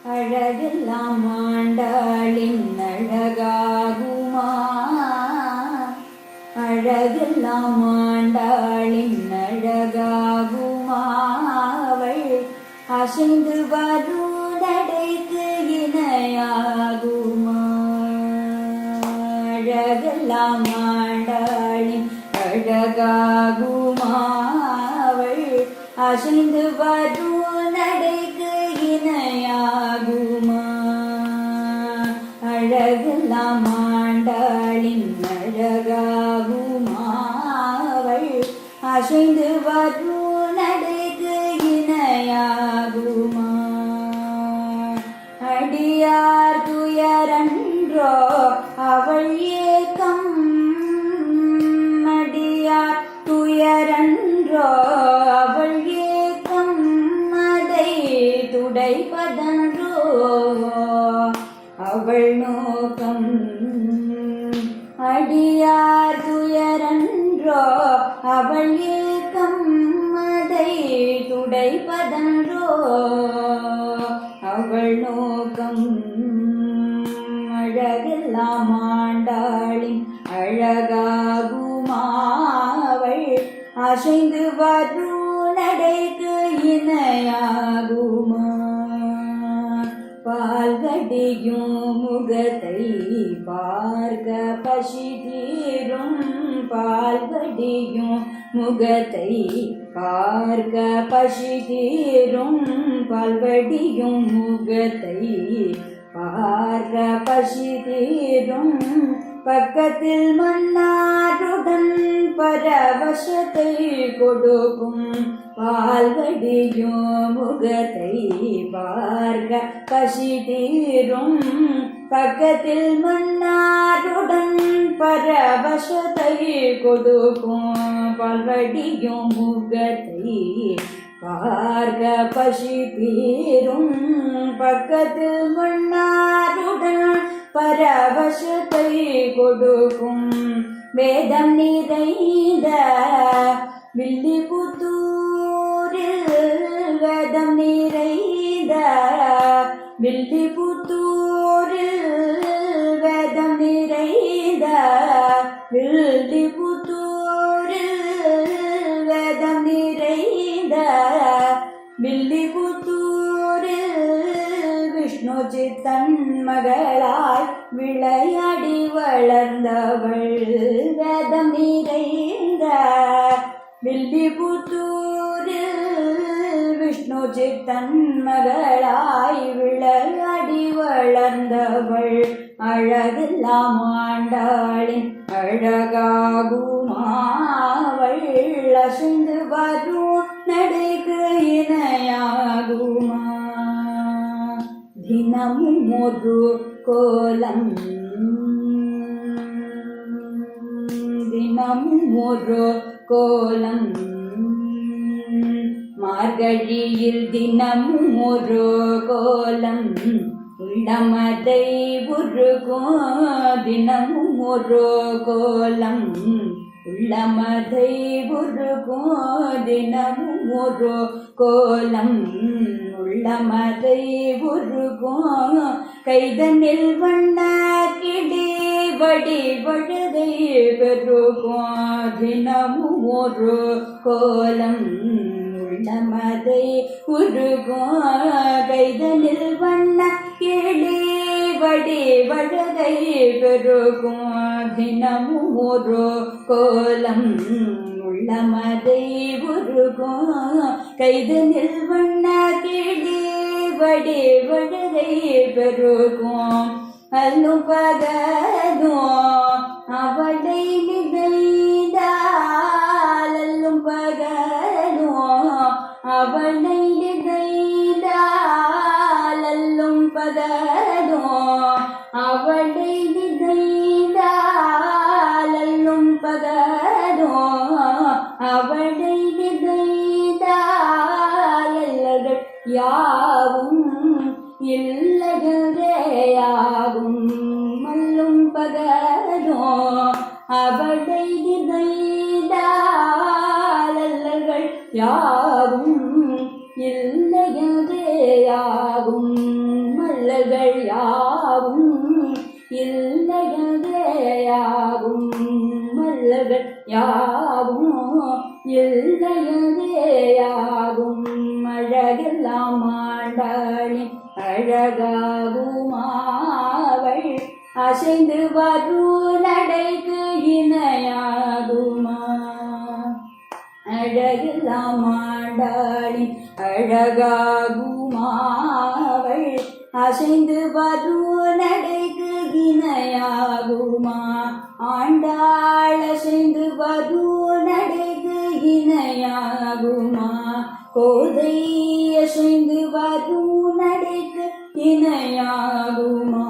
அழகெல்லாம் ஆண்டாளின் அழகாகுமா, அழகெல்லாம் ஆண்டாளின் அழகாகுமா, அவள் அசைந்து வரும் நடைக்கு இணையாகுமா, அழகெல்லாம் ஆண்டாளின் அழகாகுமா, அவள் அசைந்து வரும் நடைக்கு இணையாகுமா, அழகெல்லாம் ஆண்டாளின் அழகாகுமா, அவள் அசைந்து வரும் நடைக்கு இணையாகுமா, அடியார் துயரன்றோ அவள் ஏக்கம், அடியார் துயரன்றோ அவள் ஏக்கம், அதை துடைப்பதன்றோ அவள் நோக்கம், அடியார் துயரன்றோ அவள் ஏக்கம், அதை துடைப்பதன்றோ அவள் நோக்கம், அழகெல்லாம் ஆண்டாளின் அழகாகுமா, அவள் அசைந்து வரும் நடைக்கு இணையாகுமா, பால்கடியும் முகத்தை பார்க்க பசி தீரும், பால்கடியும் முகத்தை பார்க்க பசி தீரும், பால்கடியும் முகத்தை பார்க்க பசி தீரும், பக்கத்தில் மன்னாருடன் பரவசத்தை கொடுக்கும், பால்கடியும் முகத்தை பார்க்க பசி தீரும், பக்கத்தில் மன்னாருடன் பரவசத்தை கொடுக்கும், பால்கடியும் முகத்தை பார்க்க பசி தீரும், பக்கத்தில் மன்னாருடன் பரவசத்தை கொடுக்கும், வேதம் நிறைந்த வில்லிபுத்தூரில், வேதம் நிறைந்த வில்லிபுத்தூரில், வேதம் நிறைந்த வில்லிபுத்தூரில், வேதம் நிறைந்த வில்லிபுத்தூரில், விஷ்ணு சித்தன் மகளாய் விளையாடி வளர்ந்தவள், வேதம் நிறைந்த வில்லிபுத்தூரில், விஷ்ணு சித்தன் மகளாய் விளையாடி வளர்ந்தவள், அழகெல்லாம் ஆண்டாளின் அழகாகுமா, அவள் அசைந்து வரும் நடைக்கு இணையாகுமா, தினமும் ஒரு கோலம், தினமும் ஒரு கோலம், மார்கழியில் தினமும் ஒரு கோலம், உள்ளமதை உருகும், தினமும் ஒரு கோலம், உள்ளமதை உருகும், தினமும் ஒரு கோலம், உள்ளமதை உருகும், கைதனில் வண்ண கிளி வடி வழுதை பெருகும், தினமும் ஒரு கோலம், உள்ளமதை உருகும், கைதனில் வண்ண கிளி வடி வழுதை பெருகும், தினமும் ஒரு கோலம், உள்ளமதை உருகும், கைதனில் வண்ண கிளி வடி வழுதை பெருகும், அல்லும் பகலும் அவளை நினைந்தால், அல்லும் பகலும் அவளை நினைந்தால், அல்லும் பகலும் அவளை நினைந்தால், அல்லும் பகலும் அவளை நினைந்தால், எல்லர்கள் யாவும் இல்லையாகும், மல்லும் பகலும் அவளை நினைந்தால், அல்லர்கள் யாவும் இல்லையாகும், அல்லல்கள் யாவும் இல்லையதேயாகும் அல்லல்கள் யாவும் இல்லையதேயாகும் அழகெல்லாம் ஆண்டாளின் அழகாகுமாவள் அசைந்து வரும் நடைக்கு இணையாகுமா அழகெல்லாம் ஆண்டாளின் அழகாகுமாவள் அசைந்து வரும் நடைக்கு இணையாகுமா ஆண்டாள் அசைந்து வரும் நடைக்கு இணையாகுமா கோதை அசைந்து வரும் நடைக்கு இணையாகுமா